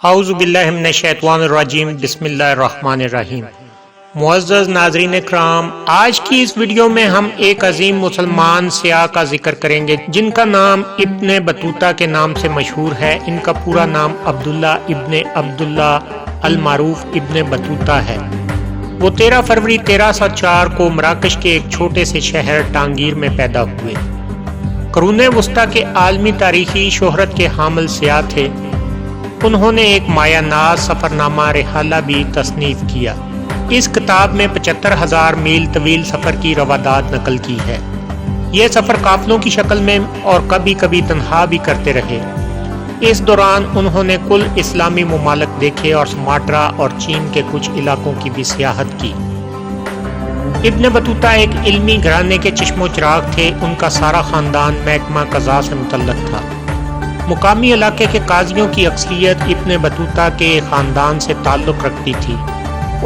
اعوذ باللہ من الشیطان الرجیم، بسم اللہ الرحمن الرحیم۔ معزز ناظرین کرام، آج کی اس ویڈیو میں ہم ایک عظیم مسلمان سیاح کا ذکر کریں گے جن کا نام ابن بطوطہ کے نام سے مشہور ہے۔ ان کا پورا نام عبداللہ ابن عبداللہ المعروف ابن بطوطہ ہے۔ وہ 13 فروری 1304 کو مراکش کے ایک چھوٹے سے شہر ٹانگیر میں پیدا ہوئے۔ قرون وسطیٰ کے عالمی تاریخی شہرت کے حامل سیاح تھے۔ انہوں نے ایک مایہ ناز سفر نامہ رحالہ بھی تصنیف کیا۔ اس کتاب میں 75,000 میل طویل سفر کی روادات نقل کی ہے۔ یہ سفر قافلوں کی شکل میں اور کبھی کبھی تنہا بھی کرتے رہے۔ اس دوران انہوں نے کل اسلامی ممالک دیکھے اور سماٹرا اور چین کے کچھ علاقوں کی بھی سیاحت کی۔ ابن بطوطہ ایک علمی گھرانے کے چشم و چراغ تھے۔ ان کا سارا خاندان محکمہ قضاء سے متعلق تھا۔ مقامی علاقے کے قاضیوں کی اکثریت ابن بطوطہ کے خاندان سے تعلق رکھتی تھی۔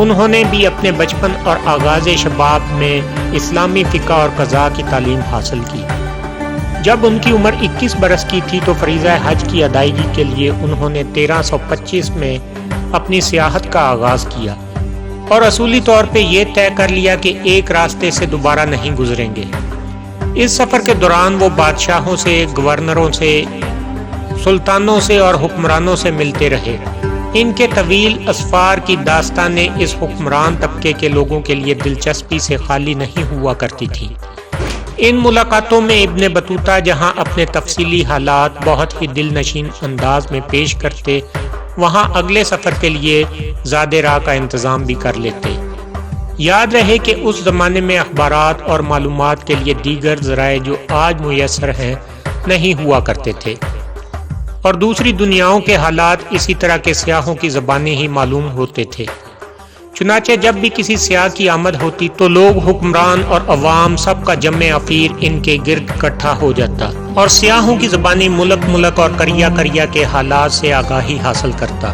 انہوں نے بھی اپنے بچپن اور آغاز شباب میں اسلامی فقہ اور قضاء کی تعلیم حاصل کی۔ جب ان کی عمر 21 برس کی تھی تو فریضہ حج کی ادائیگی کے لیے انہوں نے 1325 میں اپنی سیاحت کا آغاز کیا اور اصولی طور پہ یہ طے کر لیا کہ ایک راستے سے دوبارہ نہیں گزریں گے۔ اس سفر کے دوران وہ بادشاہوں سے، گورنروں سے، سلطانوں سے اور حکمرانوں سے ملتے رہے۔ ان کے طویل اسفار کی داستانیں اس حکمران طبقے کے لوگوں کے لیے دلچسپی سے خالی نہیں ہوا کرتی تھی۔ ان ملاقاتوں میں ابن بطوطہ جہاں اپنے تفصیلی حالات بہت ہی دل نشین انداز میں پیش کرتے، وہاں اگلے سفر کے لیے زاد راہ کا انتظام بھی کر لیتے۔ یاد رہے کہ اس زمانے میں اخبارات اور معلومات کے لیے دیگر ذرائع جو آج میسر ہیں نہیں ہوا کرتے تھے، اور دوسری دنیاؤں کے حالات اسی طرح کے سیاحوں کی زبانیں ہی معلوم ہوتے تھے۔ چنانچہ جب بھی کسی سیاح کی آمد ہوتی تو لوگ، حکمران اور عوام، سب کا جمع افیر ان کے گرد اکٹھا ہو جاتا اور سیاحوں کی زبانی ملک اور قریہ کے حالات سے آگاہی حاصل کرتا۔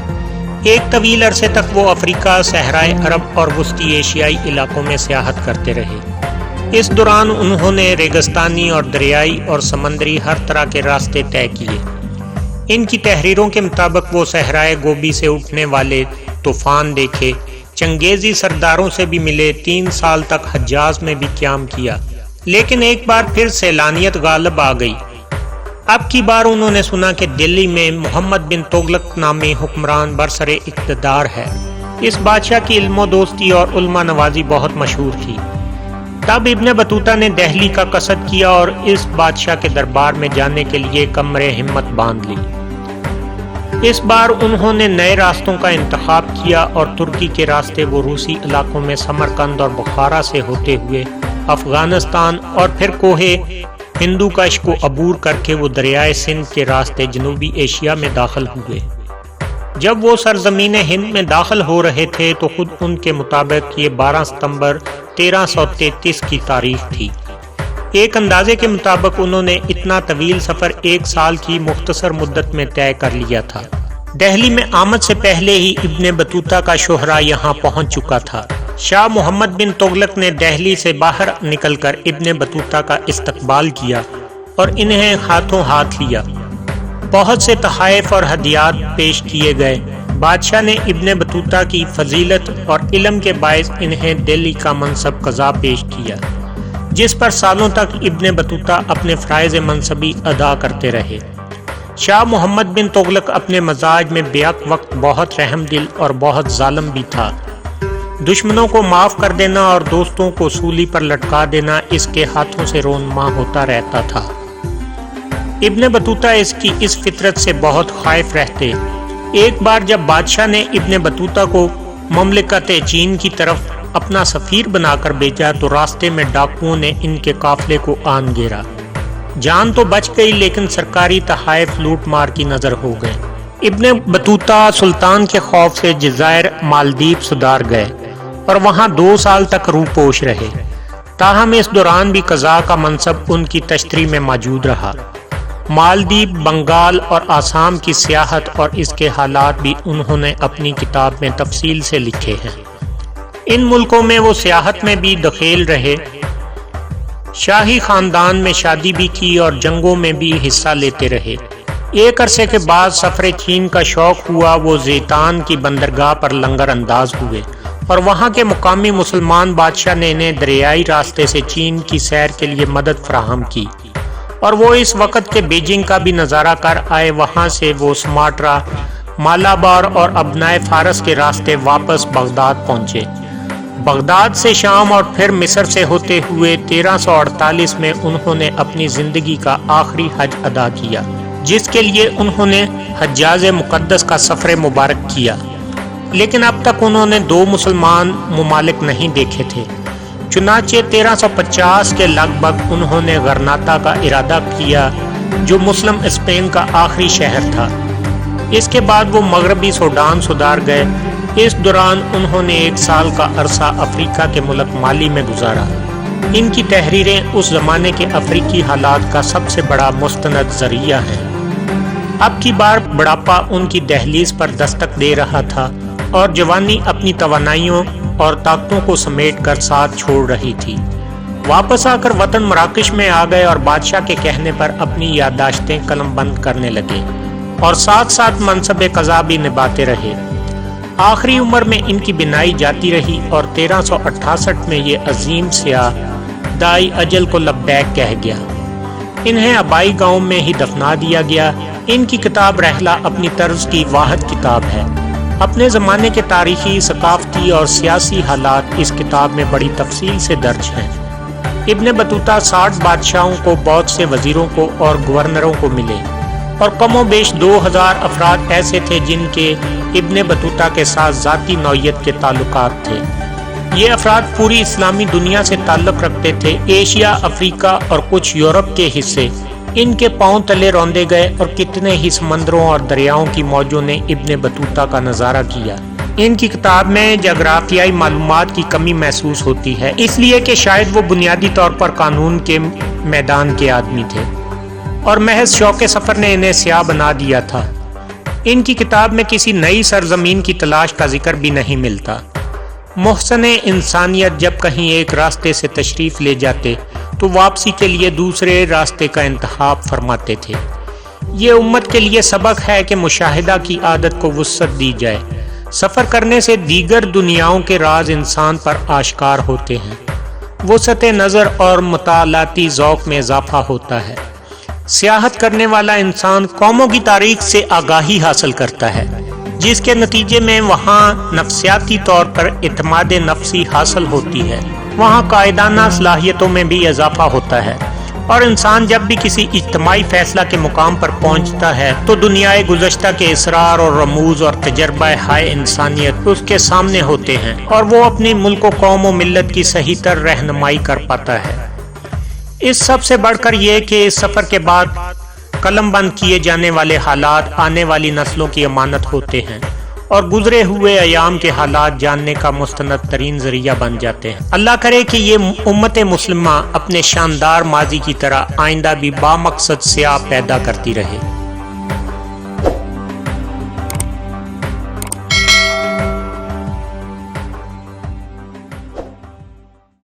ایک طویل عرصے تک وہ افریقہ، صحرائے عرب اور وسطی ایشیائی علاقوں میں سیاحت کرتے رہے۔ اس دوران انہوں نے ریگستانی اور دریائی اور سمندری ہر طرح کے راستے طے کیے۔ ان کی تحریروں کے مطابق وہ صحرائے گوبی سے اٹھنے والے طوفان دیکھے، چنگیزی سرداروں سے بھی ملے، 3 سال تک حجاز میں بھی قیام کیا، لیکن ایک بار پھر سیلانیت غالب آ گئی۔ اب کی بار انہوں نے سنا کہ دلی میں محمد بن تغلق نامی حکمران برسر اقتدار ہے۔ اس بادشاہ کی علم و دوستی اور علماء نوازی بہت مشہور تھی۔ تب ابن بطوطہ نے دہلی کا قصد کیا اور اس بادشاہ کے دربار میں جانے کے لیے کمر ہمت باندھ لی۔ اس بار انہوں نے نئے راستوں کا انتخاب کیا اور ترکی کے راستے وہ روسی علاقوں میں سمرقند اور بخارا سے ہوتے ہوئے افغانستان اور پھر کوہ ہندوکش کو عبور کر کے وہ دریائے سندھ کے راستے جنوبی ایشیا میں داخل ہوئے۔ جب وہ سرزمین ہند میں داخل ہو رہے تھے تو خود ان کے مطابق یہ 12 ستمبر 1333 کی تاریخ تھی۔ ایک اندازے کے مطابق انہوں نے اتنا طویل سفر 1 سال کی مختصر مدت میں طے کر لیا تھا۔ دہلی میں آمد سے پہلے ہی ابن بطوطہ کا شہرہ یہاں پہنچ چکا تھا۔ شاہ محمد بن تغلق نے دہلی سے باہر نکل کر ابن بطوطہ کا استقبال کیا اور انہیں ہاتھوں ہاتھ لیا۔ بہت سے تحائف اور ہدیات پیش کیے گئے۔ بادشاہ نے ابن بطوطہ کی فضیلت اور علم کے باعث انہیں دہلی کا منصب قضا پیش کیا، جس پر سالوں تک ابن بطوطہ اپنے فرائض منصبی ادا کرتے رہے۔ شاہ محمد بن تغلق اپنے مزاج میں بیک وقت بہت رحم دل اور بہت ظالم بھی تھا۔ دشمنوں کو معاف کر دینا اور دوستوں کو سولی پر لٹکا دینا اس کے ہاتھوں سے رونما ہوتا رہتا تھا۔ ابن بطوطہ اس کی اس فطرت سے بہت خائف رہتے۔ ایک بار جب بادشاہ نے ابن بطوطہ کو مملکت چین کی طرف اپنا سفیر بنا کر بھیجا تو راستے میں ڈاکوؤں نے ان کے قافلے کو آن گھیرا۔ جان تو بچ گئی لیکن سرکاری تحائف لوٹ مار کی نظر ہو گئے۔ ابن بطوطہ سلطان کے خوف سے جزائر مالدیپ سدار گئے اور وہاں 2 سال تک روپوش رہے۔ تاہم اس دوران بھی قضاء کا منصب ان کی تشتری میں موجود رہا۔ مالدیپ، بنگال اور آسام کی سیاحت اور اس کے حالات بھی انہوں نے اپنی کتاب میں تفصیل سے لکھے ہیں۔ ان ملکوں میں وہ سیاحت میں بھی دخیل رہے، شاہی خاندان میں شادی بھی کی اور جنگوں میں بھی حصہ لیتے رہے۔ ایک عرصے کے بعد سفر چین کا شوق ہوا، وہ زیتان کی بندرگاہ پر لنگر انداز ہوئے اور وہاں کے مقامی مسلمان بادشاہ نے انہیں دریائی راستے سے چین کی سیر کے لیے مدد فراہم کی، اور وہ اس وقت کے بیجنگ کا بھی نظارہ کر آئے۔ وہاں سے وہ سماٹرا، مالابار اور ابنائے فارس کے راستے واپس بغداد پہنچے۔ بغداد سے شام اور پھر مصر سے ہوتے ہوئے 1348 میں انہوں نے اپنی زندگی کا آخری حج ادا کیا، جس کے لیے انہوں نے حجاز مقدس کا سفر مبارک کیا، لیکن اب تک انہوں نے 2 مسلمان ممالک نہیں دیکھے تھے۔ چنانچہ 1350 کے لگ بھگ انہوں نے غرناطہ کا ارادہ کیا، جو مسلم اسپین کا آخری شہر تھا۔ اس کے بعد وہ مغربی سوڈان سدار گئے۔ اس دوران انہوں نے 1 سال کا عرصہ افریقہ کے ملک مالی میں گزارا۔ ان کی تحریریں اس زمانے کے افریقی حالات کا سب سے بڑا مستند ذریعہ ہیں۔ اب کی بار بڑھاپا ان کی دہلیز پر دستک دے رہا تھا اور جوانی اپنی توانائیوں اور طاقتوں کو سمیٹ کر ساتھ چھوڑ رہی تھی۔ واپس آ کر وطن مراکش میں آ گئے اور بادشاہ کے کہنے پر اپنی یادداشتیں قلم بند کرنے لگے اور ساتھ ساتھ منصب قضا بھی نبھاتے رہے۔ آخری عمر میں ان کی بینائی جاتی رہی اور 1368 میں یہ عظیم سیاح دائی اجل کو لبیک کہہ گیا۔ انہیں آبائی گاؤں میں ہی دفنا دیا گیا۔ ان کی کتاب رحلہ اپنی طرز کی واحد کتاب ہے۔ اپنے زمانے کے تاریخی، ثقافتی اور سیاسی حالات اس کتاب میں بڑی تفصیل سے درج ہیں۔ ابن بطوطہ 60 بادشاہوں کو، بہت سے وزیروں کو اور گورنروں کو ملے، اور کم و بیش 2000 افراد ایسے تھے جن کے ابن بطوطہ کے ساتھ ذاتی نوعیت کے تعلقات تھے۔ یہ افراد پوری اسلامی دنیا سے تعلق رکھتے تھے۔ ایشیا، افریقہ اور کچھ یورپ کے حصے ان کے پاؤں تلے روندے گئے، اور کتنے ہی سمندروں اور دریاؤں کی موجوں نے ابن بطوطہ کا نظارہ کیا۔ ان کی کتاب میں جغرافیائی معلومات کی کمی محسوس ہوتی ہے، اس لیے کہ شاید وہ بنیادی طور پر قانون کے میدان کے آدمی تھے اور محض شوق سفر نے انہیں سیاح بنا دیا تھا۔ ان کی کتاب میں کسی نئی سرزمین کی تلاش کا ذکر بھی نہیں ملتا۔ محسن انسانیت جب کہیں ایک راستے سے تشریف لے جاتے تو واپسی کے لیے دوسرے راستے کا انتخاب فرماتے تھے۔ یہ امت کے لیے سبق ہے کہ مشاہدہ کی عادت کو وسعت دی جائے۔ سفر کرنے سے دیگر دنیاؤں کے راز انسان پر آشکار ہوتے ہیں۔ وسعت نظر اور مطالعاتی ذوق میں اضافہ ہوتا ہے۔ سیاحت کرنے والا انسان قوموں کی تاریخ سے آگاہی حاصل کرتا ہے، جس کے نتیجے میں وہاں نفسیاتی طور پر اعتماد نفسی حاصل ہوتی ہے۔ وہاں قائدانہ صلاحیتوں میں بھی اضافہ ہوتا ہے، اور انسان جب بھی کسی اجتماعی فیصلہ کے مقام پر پہنچتا ہے تو دنیائے گزشتہ کے اسرار اور رموز اور تجربہ ہائے انسانیت اس کے سامنے ہوتے ہیں، اور وہ اپنی ملک و قوم و ملت کی صحیح تر رہنمائی کر پاتا ہے۔ اس سب سے بڑھ کر یہ کہ اس سفر کے بعد قلم بند کیے جانے والے حالات آنے والی نسلوں کی امانت ہوتے ہیں، اور گزرے ہوئے ایام کے حالات جاننے کا مستند ترین ذریعہ بن جاتے ہیں۔ اللہ کرے کہ یہ امت مسلمہ اپنے شاندار ماضی کی طرح آئندہ بھی بامقصد سیاح پیدا کرتی رہے۔